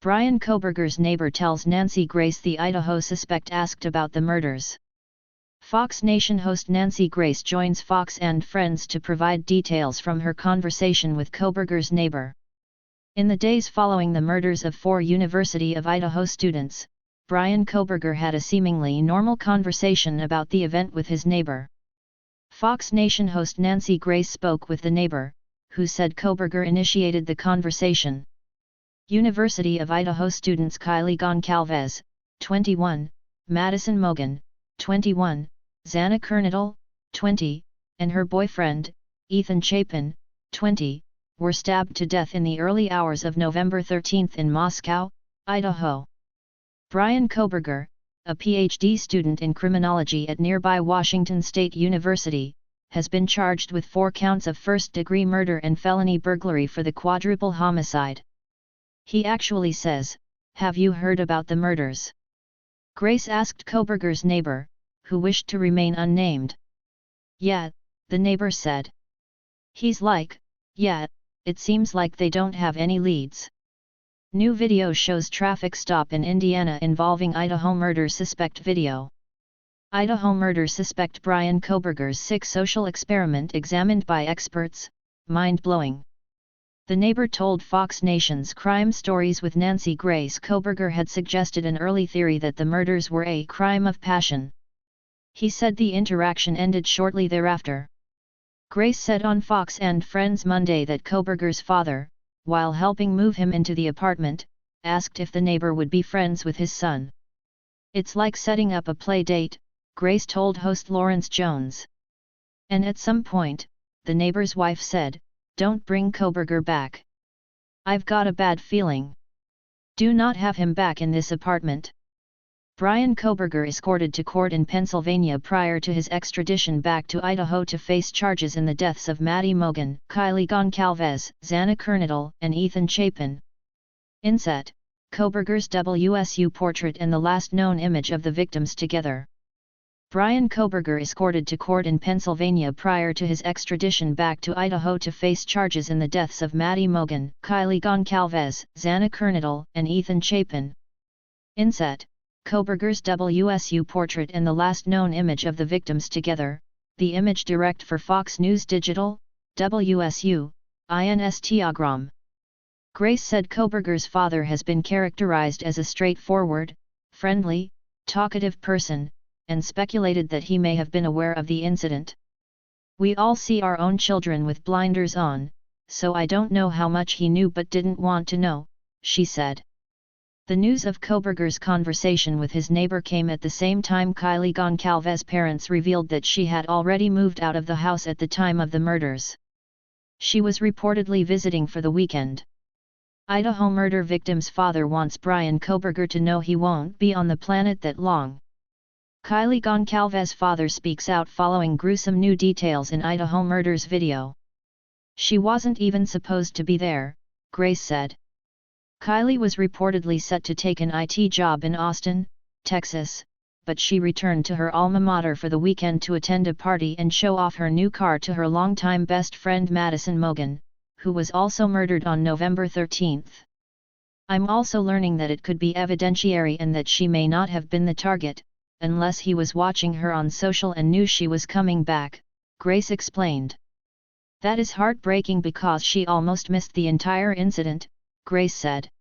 Bryan Kohberger's neighbor tells Nancy Grace the Idaho suspect asked about the murders. Fox Nation host Nancy Grace joins Fox and Friends to provide details from her conversation with Kohberger's neighbor. In the days following the murders of 4 University of Idaho students, Bryan Kohberger had a seemingly normal conversation about the event with his neighbor. Fox Nation host Nancy Grace spoke with the neighbor, who said Kohberger initiated the conversation. University of Idaho students Kylie Goncalves, 21, Madison Mogan, 21, Xana Kernadel, 20, and her boyfriend, Ethan Chapin, 20, were stabbed to death in the early hours of November 13 in Moscow, Idaho. Bryan Kohberger, a PhD student in criminology at nearby Washington State University, has been charged with 4 counts of first-degree murder and felony burglary for the quadruple homicide. He actually says, "Have you heard about the murders?" Grace asked Kohberger's neighbor, who wished to remain unnamed. "Yeah," the neighbor said. He's like, "Yeah, it seems like they don't have any leads." New video shows traffic stop in Indiana involving Idaho murder suspect video. Idaho murder suspect Bryan Kohberger's sick social experiment examined by experts, mind-blowing. The neighbor told Fox Nation's Crime Stories with Nancy Grace Kohberger had suggested an early theory that the murders were a crime of passion. He said the interaction ended shortly thereafter. Grace said on Fox and Friends Monday that Kohberger's father, while helping move him into the apartment, asked if the neighbor would be friends with his son. "It's like setting up a play date," Grace told host Lawrence Jones. And at some point, the neighbor's wife said, "Don't bring Kohberger back. I've got a bad feeling. Do not have him back in this apartment." Bryan Kohberger escorted to court in Pennsylvania prior to his extradition back to Idaho to face charges in the deaths of Maddie Mogan, Kylie Goncalves, Xana Kernadel, and Ethan Chapin. Inset, Kohberger's WSU portrait and the last known image of the victims together. Bryan Kohberger escorted to court in Pennsylvania prior to his extradition back to Idaho to face charges in the deaths of Maddie Mogan, Kylie Goncalves, Xana Kernadel, and Ethan Chapin. Inset, Kohberger's WSU portrait and the last known image of the victims together, the image direct for Fox News Digital, WSU, Instagram. Grace said Kohberger's father has been characterized as a straightforward, friendly, talkative person, and speculated that he may have been aware of the incident. "We all see our own children with blinders on, so I don't know how much he knew but didn't want to know," she said. The news of Kohberger's conversation with his neighbor came at the same time Kylie Goncalves' parents revealed that she had already moved out of the house at the time of the murders. She was reportedly visiting for the weekend. Idaho murder victim's father wants Bryan Kohberger to know he won't be on the planet that long. Kylie Goncalves' father speaks out following gruesome new details in Idaho murders video. "She wasn't even supposed to be there," Grace said. Kylie was reportedly set to take an IT job in Austin, Texas, but she returned to her alma mater for the weekend to attend a party and show off her new car to her longtime best friend Madison Mogan, who was also murdered on November 13. "I'm also learning that it could be evidentiary and that she may not have been the target, unless he was watching her on social and knew she was coming back," Grace explained. "That is heartbreaking because she almost missed the entire incident," Grace said.